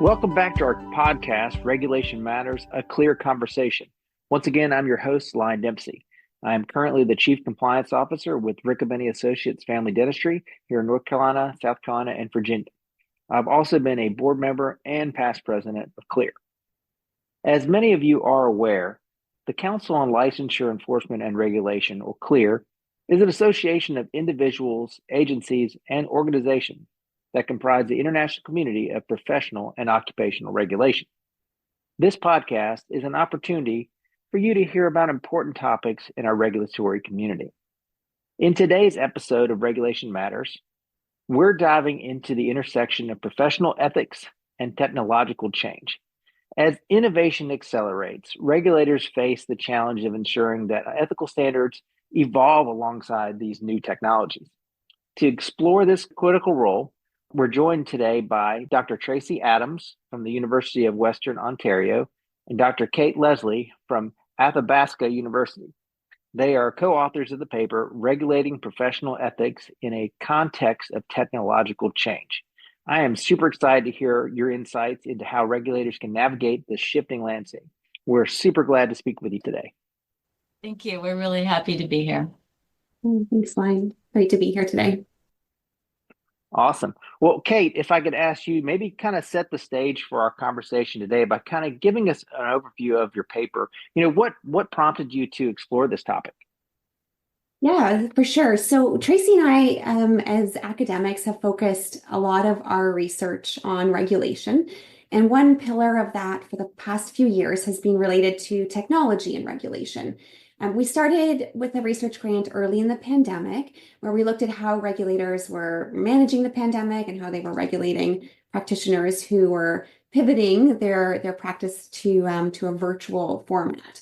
Welcome back to our podcast, Regulation Matters, a Clear Conversation. Once again, I'm your host, Line Dempsey. I am currently the Chief Compliance Officer with Riccobeni Associates Family Dentistry here in North Carolina, South Carolina, and Virginia. I've also been a board member and past president of CLEAR. As many of you are aware, the Council on Licensure Enforcement and Regulation, or CLEAR, is an association of individuals, agencies, and organizations that comprise the international community of professional and occupational regulation. This podcast is an opportunity for you to hear about important topics in our regulatory community. In today's episode of Regulation Matters, we're diving into the intersection of professional ethics and technological change. As innovation accelerates, regulators face the challenge of ensuring that ethical standards evolve alongside these new technologies. To explore this critical role, we're joined today by Dr. Tracey Adams from the University of Western Ontario and Dr. Kate Leslie from Athabasca University. They are co-authors of the paper, Regulating Professional Ethics in a Context of Technological Change. I am super excited to hear your insights into how regulators can navigate this shifting landscape. We're super glad to speak with you today. Thank you. We're really happy to be here. Thanks, Line. Great to be here today. Awesome. Well, Kate, if I could ask you, maybe kind of set the stage for our conversation today by kind of giving us an overview of your paper. What prompted you to explore this topic? Yeah, for sure. So Tracy and I, as academics, have focused a lot of our research on regulation. And one pillar of that for the past few years has been related to technology and regulation. We started with a research grant early in the pandemic, where we looked at how regulators were managing the pandemic and how they were regulating practitioners who were pivoting their practice to a virtual format.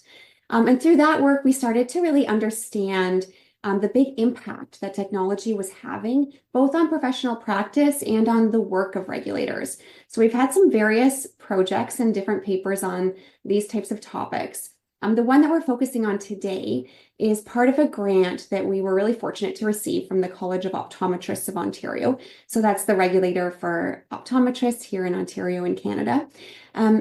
And through that work, we started to really understand the big impact that technology was having, both on professional practice and on the work of regulators. So we've had some various projects and different papers on these types of topics. The one that we're focusing on today is part of a grant that we were really fortunate to receive from the College of Optometrists of Ontario. So that's the regulator for optometrists here in Ontario and Canada.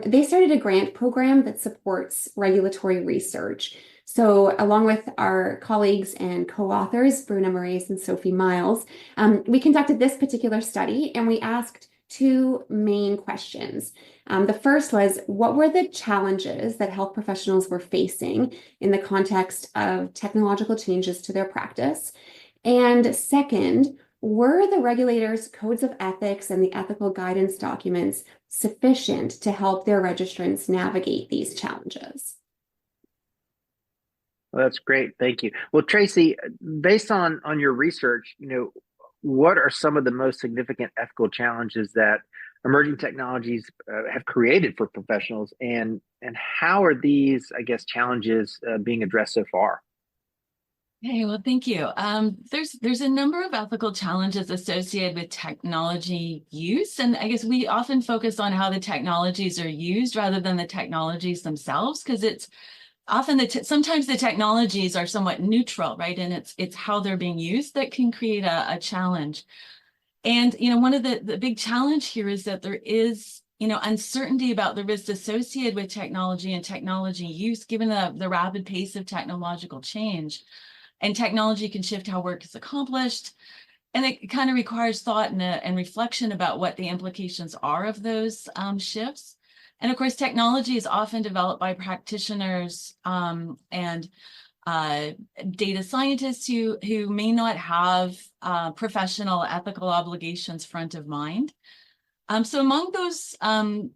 They started a grant program that supports regulatory research. So along with our colleagues and co-authors, Bruna Moraes and Sophie Miles, we conducted this particular study and we asked two main questions. The first was, what were the challenges that health professionals were facing in the context of technological changes to their practice? And second, were the regulators' codes of ethics and the ethical guidance documents sufficient to help their registrants navigate these challenges? Well, that's great. Thank you. Well, Tracey, based on your research, what are some of the most significant ethical challenges that emerging technologies have created for professionals, and how are these, I guess, challenges being addressed so far? Hey, well, thank you. There's a number of ethical challenges associated with technology use, and I guess we often focus on how the technologies are used rather than the technologies themselves, because it's often sometimes the technologies are somewhat neutral, right? And it's how they're being used that can create a challenge. And one of the big challenge here is that there is uncertainty about the risks associated with technology and technology use, given the rapid pace of technological change. And technology can shift how work is accomplished, and it kind of requires thought and reflection about what the implications are of those shifts. And of course, technology is often developed by practitioners and data scientists who may not have professional ethical obligations front of mind. So among those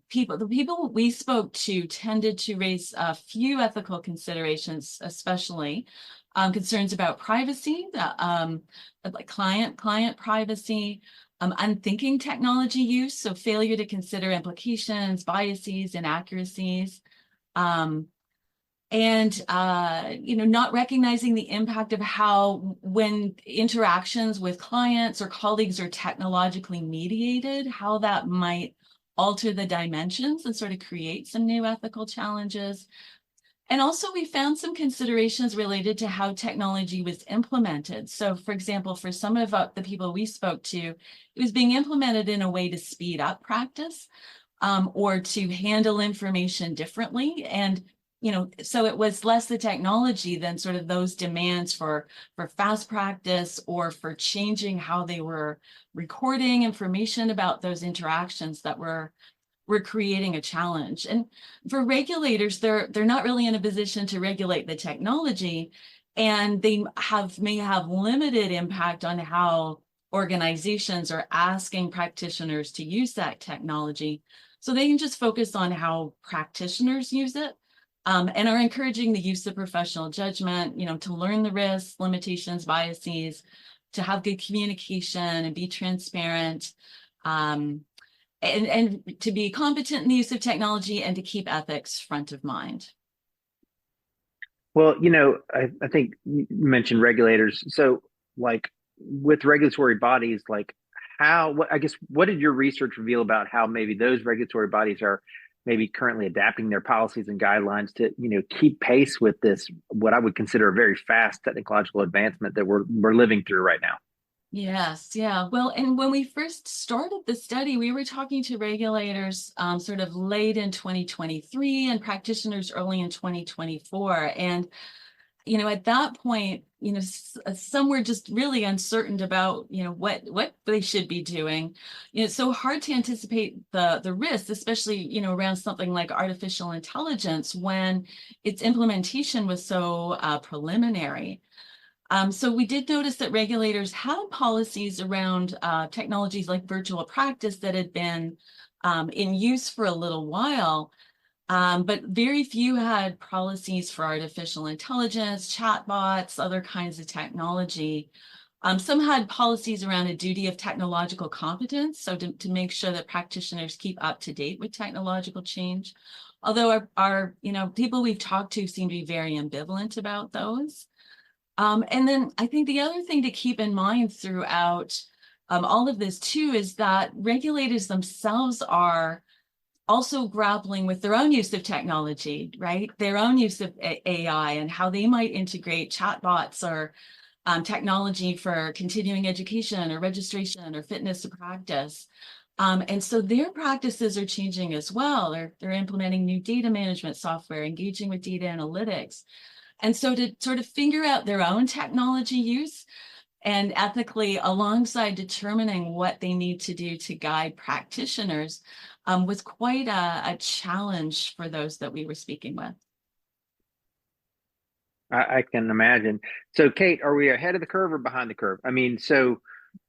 people, the people we spoke to tended to raise a few ethical considerations, especially concerns about privacy, like client privacy, unthinking technology use, so failure to consider implications, biases, inaccuracies, and not recognizing the impact of how, when interactions with clients or colleagues are technologically mediated, how that might alter the dimensions and sort of create some new ethical challenges. And also, we found some considerations related to how technology was implemented. So, for example, for some of the people we spoke to, it was being implemented in a way to speed up practice. or to handle information differently. And so it was less the technology than sort of those demands for fast practice or for changing how they were recording information about those interactions that were creating a challenge. And for regulators, they're not really in a position to regulate the technology, and they may have limited impact on how organizations are asking practitioners to use that technology. So they can just focus on how practitioners use it, and are encouraging the use of professional judgment, to learn the risks, limitations, biases, to have good communication and be transparent, and to be competent in the use of technology, and to keep ethics front of mind. Well, I think you mentioned regulators. So, like with regulatory bodies, like what did your research reveal about how maybe those regulatory bodies are maybe currently adapting their policies and guidelines to, keep pace with this, what I would consider a very fast technological advancement that we're living through right now? Yes, yeah. Well, and when we first started the study, we were talking to regulators sort of late in 2023 and practitioners early in 2024. And, at that point, some were just really uncertain about, what they should be doing. It's so hard to anticipate the risks, especially, around something like artificial intelligence when its implementation was so preliminary. So we did notice that regulators had policies around technologies like virtual practice that had been in use for a little while, but very few had policies for artificial intelligence, chatbots, other kinds of technology. Some had policies around a duty of technological competence, so to make sure that practitioners keep up to date with technological change. Although our people we've talked to seem to be very ambivalent about those. And then I think the other thing to keep in mind throughout all of this too is that regulators themselves are also grappling with their own use of technology, right? Their own use of AI and how they might integrate chatbots or technology for continuing education or registration or fitness to practice. And so their practices are changing as well. They're implementing new data management software, engaging with data analytics. And so to sort of figure out their own technology use and ethically alongside determining what they need to do to guide practitioners was quite a challenge for those that we were speaking with. I can imagine. So, Kate, are we ahead of the curve or behind the curve? I mean, so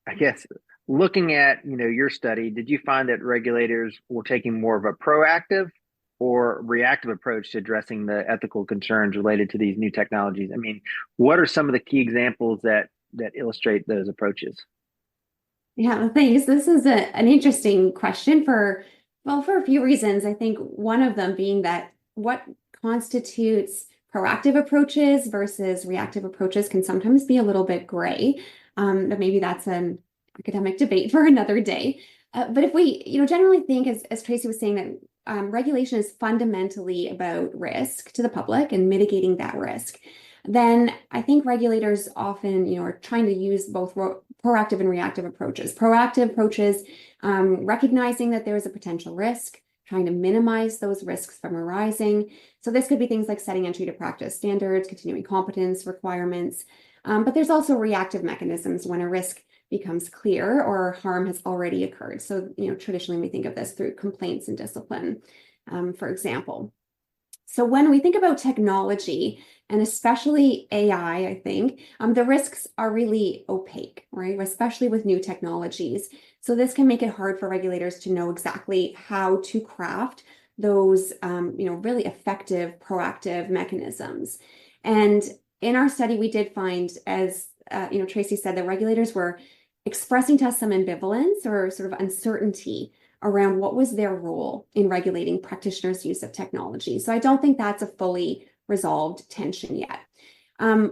I guess looking at, your study, did you find that regulators were taking more of a proactive or reactive approach to addressing the ethical concerns related to these new technologies? I mean, what are some of the key examples that illustrate those approaches? Yeah, thanks. This is an interesting question for a few reasons. I think one of them being that what constitutes proactive approaches versus reactive approaches can sometimes be a little bit gray. But maybe that's an academic debate for another day. But if we, generally think, as Tracey was saying, that regulation is fundamentally about risk to the public and mitigating that risk, then I think regulators often, are trying to use both proactive and reactive approaches. Proactive approaches, recognizing that there is a potential risk, trying to minimize those risks from arising. So this could be things like setting entry to practice standards, continuing competence requirements. But there's also reactive mechanisms when a risk becomes clear or harm has already occurred. So, traditionally we think of this through complaints and discipline, for example. So when we think about technology, and especially AI, I think the risks are really opaque, right? Especially with new technologies. So this can make it hard for regulators to know exactly how to craft those, really effective proactive mechanisms. And in our study, we did find, as Tracey said, that regulators were expressing to us some ambivalence or sort of uncertainty around what was their role in regulating practitioners' use of technology. So I don't think that's a fully resolved tension yet.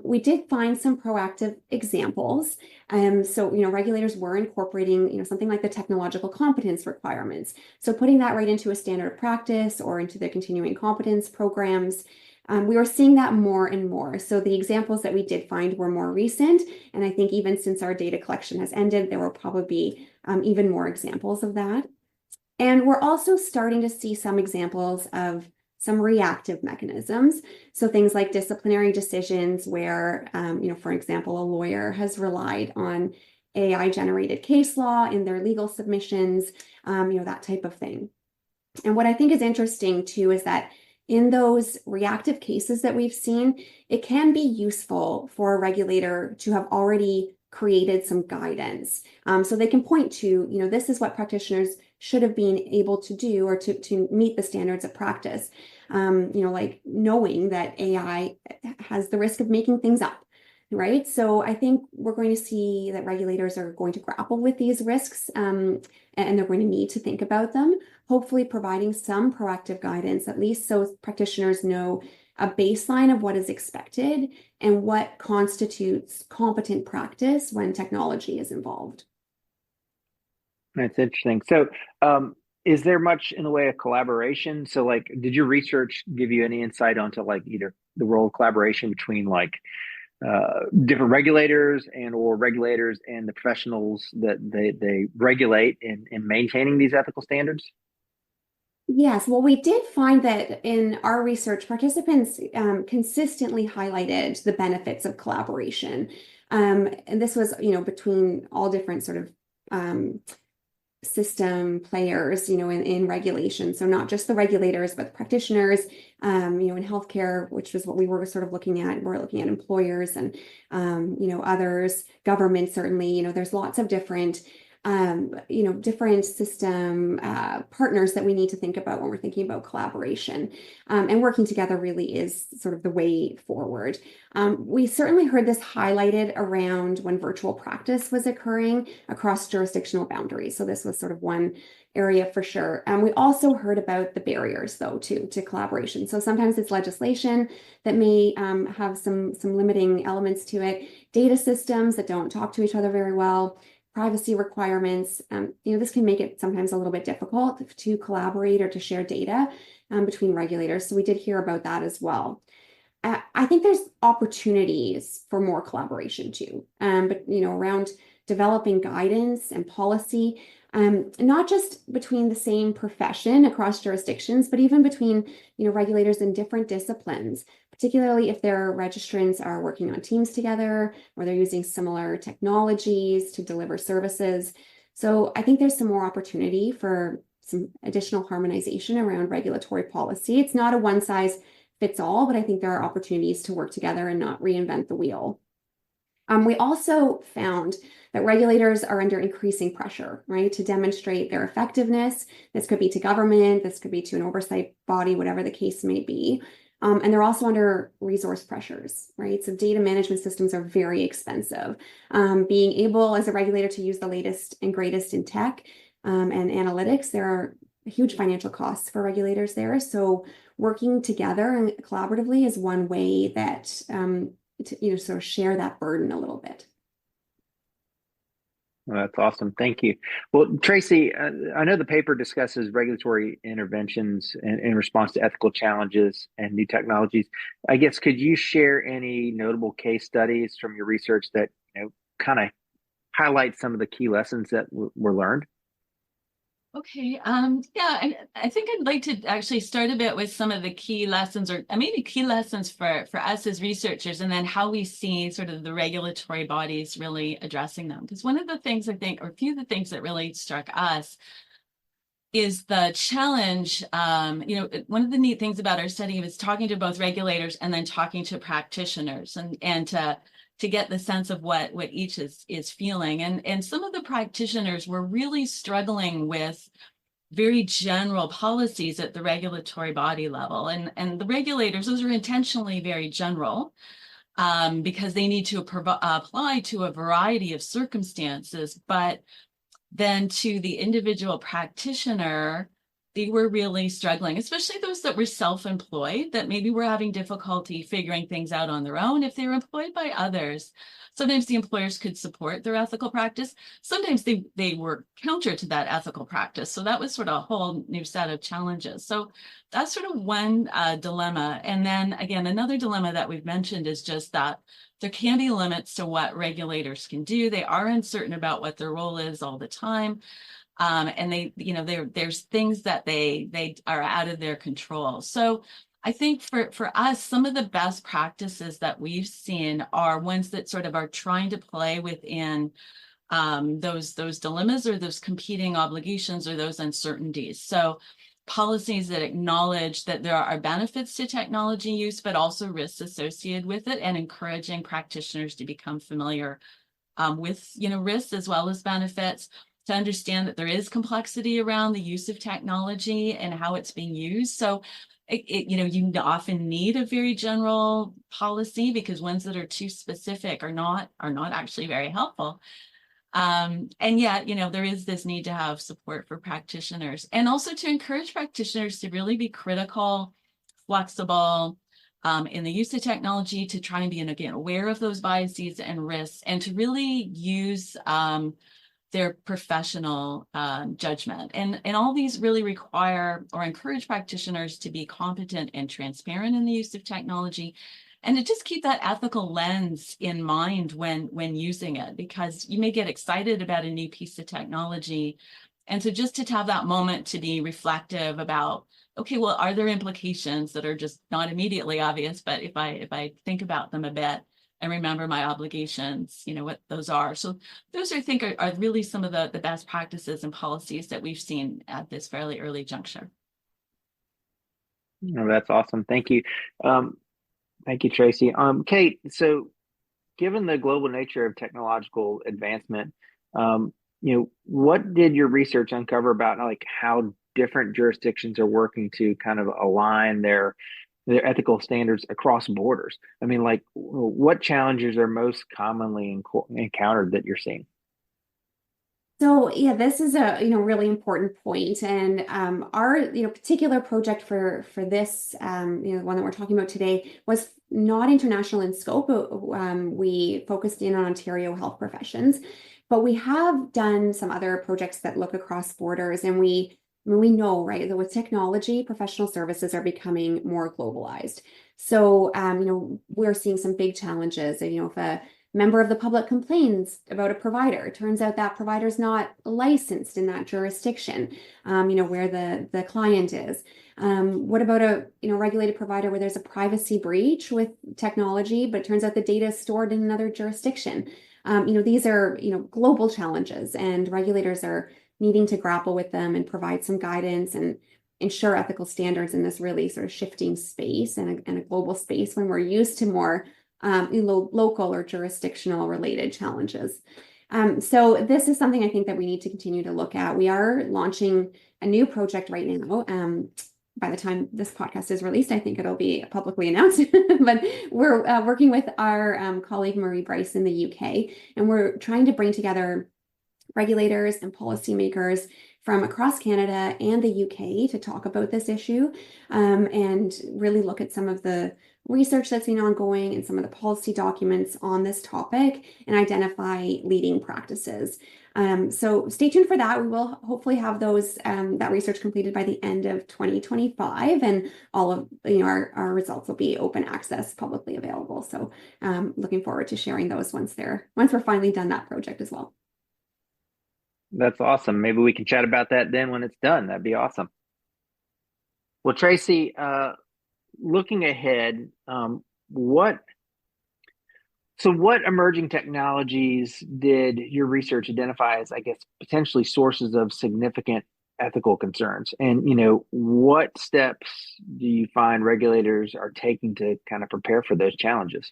We did find some proactive examples. So, regulators were incorporating, something like the technological competence requirements. So putting that right into a standard of practice or into the continuing competence programs. We were seeing that more and more. So the examples that we did find were more recent. And I think even since our data collection has ended, there will probably be even more examples of that. And we're also starting to see some examples of some reactive mechanisms. So things like disciplinary decisions where, for example, a lawyer has relied on AI-generated case law in their legal submissions, that type of thing. And what I think is interesting too is that in those reactive cases that we've seen, it can be useful for a regulator to have already created some guidance. So they can point to, this is what practitioners should have been able to do or to meet the standards of practice. Like knowing that AI has the risk of making things up, right? So I think we're going to see that regulators are going to grapple with these risks, and they're going to need to think about them, hopefully providing some proactive guidance, at least so practitioners know a baseline of what is expected and what constitutes competent practice when technology is involved. That's interesting. So, is there much in the way of collaboration? So, like, did your research give you any insight onto like either the role of collaboration between like different regulators or regulators and the professionals that they regulate in maintaining these ethical standards? Yes, well, we did find that in our research, participants consistently highlighted the benefits of collaboration. And this was, between all different sort of system players, in regulation. So not just the regulators, but the practitioners, in healthcare, which was what we were sort of looking at. We're looking at employers and, others, government, certainly, there's lots of different different system partners that we need to think about when we're thinking about collaboration. And working together really is sort of the way forward. We certainly heard this highlighted around when virtual practice was occurring across jurisdictional boundaries. So this was sort of one area for sure. And we also heard about the barriers, though, to collaboration. So sometimes it's legislation that may have some limiting elements to it, data systems that don't talk to each other very well, privacy requirements. This can make it sometimes a little bit difficult to collaborate or to share data between regulators. So we did hear about that as well. I think there's opportunities for more collaboration too, but around developing guidance and policy, not just between the same profession across jurisdictions, but even between regulators in different disciplines, particularly if their registrants are working on teams together or they're using similar technologies to deliver services. So I think there's some more opportunity for some additional harmonization around regulatory policy. It's not a one size fits all, but I think there are opportunities to work together and not reinvent the wheel. We also found that regulators are under increasing pressure, right, to demonstrate their effectiveness. This could be to government, this could be to an oversight body, whatever the case may be. And they're also under resource pressures, right? So data management systems are very expensive. Being able as a regulator to use the latest and greatest in tech and analytics, there are huge financial costs for regulators there. So working together and collaboratively is one way that to sort of share that burden a little bit. Well, that's awesome. Thank you. Well, Tracey, I know the paper discusses regulatory interventions in response to ethical challenges and new technologies. I guess, could you share any notable case studies from your research that kind of highlight some of the key lessons that were learned? Okay. Yeah, I think I'd like to actually start a bit with some of the key lessons, or maybe key lessons for us as researchers, and then how we see sort of the regulatory bodies really addressing them. Because one of the things I think, or a few of the things that really struck us is the challenge. One of the neat things about our study was talking to both regulators and then talking to practitioners and to get the sense of what each is feeling. And some of the practitioners were really struggling with very general policies at the regulatory body level. And the regulators, those are intentionally very general because they need to apply to a variety of circumstances. But then to the individual practitioner, they were really struggling, especially those that were self-employed, that maybe were having difficulty figuring things out on their own if they were employed by others. Sometimes the employers could support their ethical practice. Sometimes they were counter to that ethical practice. So that was sort of a whole new set of challenges. So that's sort of one dilemma. And then again, another dilemma that we've mentioned is just that there can be limits to what regulators can do. They are uncertain about what their role is all the time. And there's things that they are out of their control. So I think for us, some of the best practices that we've seen are ones that sort of are trying to play within those dilemmas or those competing obligations or those uncertainties. So policies that acknowledge that there are benefits to technology use, but also risks associated with it, and encouraging practitioners to become familiar with risks as well as benefits, to understand that there is complexity around the use of technology and how it's being used. So you often need a very general policy, because ones that are too specific are not actually very helpful. And yet, there is this need to have support for practitioners, and also to encourage practitioners to really be critical, flexible in the use of technology, to try and be, again, aware of those biases and risks, and to really use their professional judgment. And all these really require or encourage practitioners to be competent and transparent in the use of technology, and to just keep that ethical lens in mind when using it, because you may get excited about a new piece of technology. And so just to have that moment to be reflective about, okay, well, are there implications that are just not immediately obvious, but if I think about them a bit and remember my obligations, what those are. So those I think are really some of the best practices and policies that we've seen at this fairly early juncture. Oh, that's awesome. Thank you. Thank you, Tracey. Kate, so given the global nature of technological advancement, what did your research uncover about how different jurisdictions are working to kind of align their ethical standards across borders? I mean, what challenges are most commonly encountered that you're seeing? So yeah, this is a really important point, and our particular project for this one that we're talking about today was not international in scope. We focused in on Ontario health professions, but we have done some other projects that look across borders, and we know, right, that with technology, professional services are becoming more globalized. So we're seeing some big challenges. If a member of the public complains about a provider, it turns out that provider's not licensed in that jurisdiction, where the client is. What about a regulated provider where there's a privacy breach with technology, but it turns out the data is stored in another jurisdiction? These are global challenges, and regulators are needing to grapple with them and provide some guidance and ensure ethical standards in this really sort of shifting space and a global space when we're used to more local or jurisdictional related challenges. So this is something I think that we need to continue to look at. We are launching a new project right now. By the time this podcast is released, I think it'll be publicly announced, but we're working with our colleague Marie Bryce in the UK, and we're trying to bring together regulators and policymakers from across Canada and the UK to talk about this issue, and really look at some of the research that's been ongoing and some of the policy documents on this topic and identify leading practices. So stay tuned for that. We will hopefully have that research completed by the end of 2025, and all of our results will be open access, publicly available. So looking forward to sharing those once we're finally done that project as well. That's awesome. Maybe we can chat about that then when it's done. That'd be awesome. Well, Tracey, looking ahead, what emerging technologies did your research identify as, I guess, potentially sources of significant ethical concerns? And, what steps do you find regulators are taking to kind of prepare for those challenges?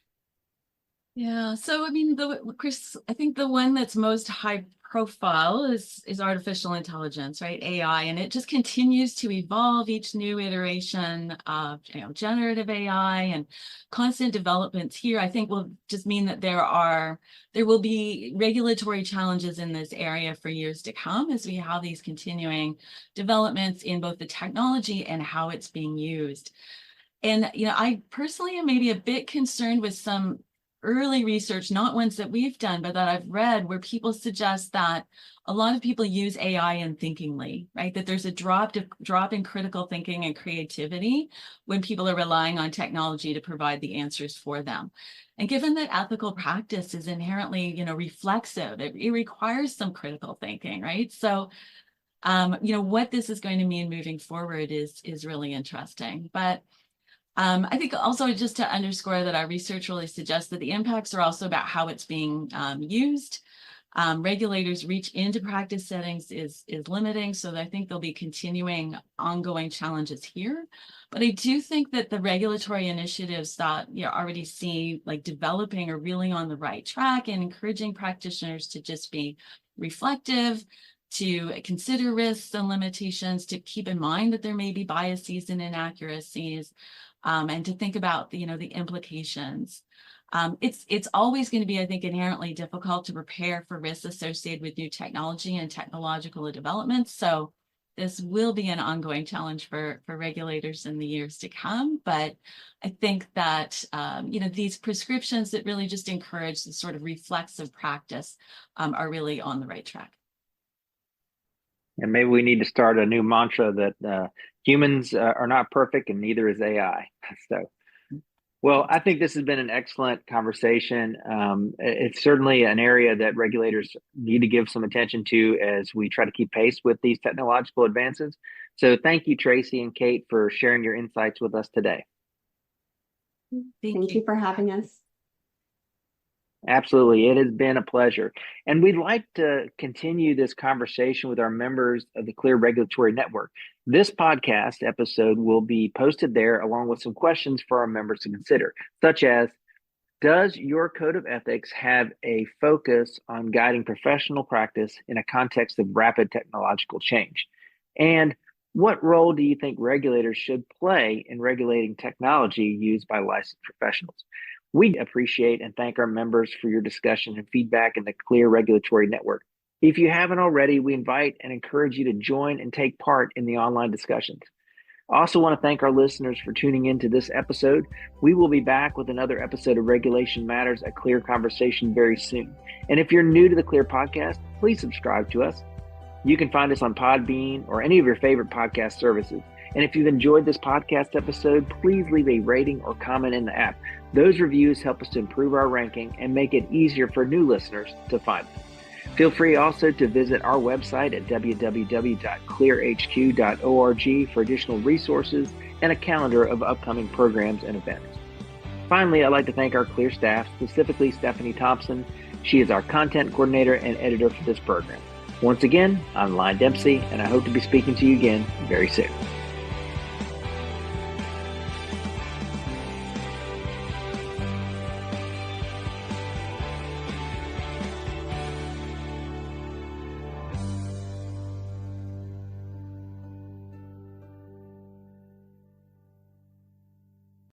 Yeah, so I mean, Chris, I think the one that's most high profile is artificial intelligence, right? AI, and it just continues to evolve. Each new iteration of generative AI and constant developments here, I think, will just mean that there will be regulatory challenges in this area for years to come as we have these continuing developments in both the technology and how it's being used. And I personally am maybe a bit concerned with some early research, not ones that we've done, but that I've read, where people suggest that a lot of people use AI unthinkingly, right? That there's a drop in critical thinking and creativity when people are relying on technology to provide the answers for them. And given that ethical practice is inherently, reflexive, it requires some critical thinking, right? So, what this is going to mean moving forward is really interesting. But I think also just to underscore that our research really suggests that the impacts are also about how it's being used. Regulators' reach into practice settings is limiting, so I think there'll be continuing ongoing challenges here. But I do think that the regulatory initiatives that you already see like developing are really on the right track and encouraging practitioners to just be reflective, to consider risks and limitations, to keep in mind that there may be biases and inaccuracies, and to think about the implications. It's always going to be, I think, inherently difficult to prepare for risks associated with new technology and technological developments. So this will be an ongoing challenge for regulators in the years to come. But I think that, these prescriptions that really just encourage the sort of reflexive practice are really on the right track. And maybe we need to start a new mantra that humans are not perfect and neither is AI. So, well, I think this has been an excellent conversation. It's certainly an area that regulators need to give some attention to as we try to keep pace with these technological advances. So thank you, Tracey and Kate, for sharing your insights with us today. Thank you for having us. Absolutely. It has been a pleasure. And we'd like to continue this conversation with our members of the Clear Regulatory Network. This podcast episode will be posted there along with some questions for our members to consider, such as, does your code of ethics have a focus on guiding professional practice in a context of rapid technological change? And what role do you think regulators should play in regulating technology used by licensed professionals? We appreciate and thank our members for your discussion and feedback in the Clear Regulatory Network. If you haven't already, we invite and encourage you to join and take part in the online discussions. I also want to thank our listeners for tuning into this episode. We will be back with another episode of Regulation Matters, a Clear Conversation very soon. And if you're new to the Clear podcast, please subscribe to us. You can find us on Podbean or any of your favorite podcast services. And if you've enjoyed this podcast episode, please leave a rating or comment in the app. Those reviews help us to improve our ranking and make it easier for new listeners to find us. Feel free also to visit our website at www.clearhq.org for additional resources and a calendar of upcoming programs and events. Finally, I'd like to thank our Clear staff, specifically Stephanie Thompson. She is our content coordinator and editor for this program. Once again, I'm Line Dempsey, and I hope to be speaking to you again very soon.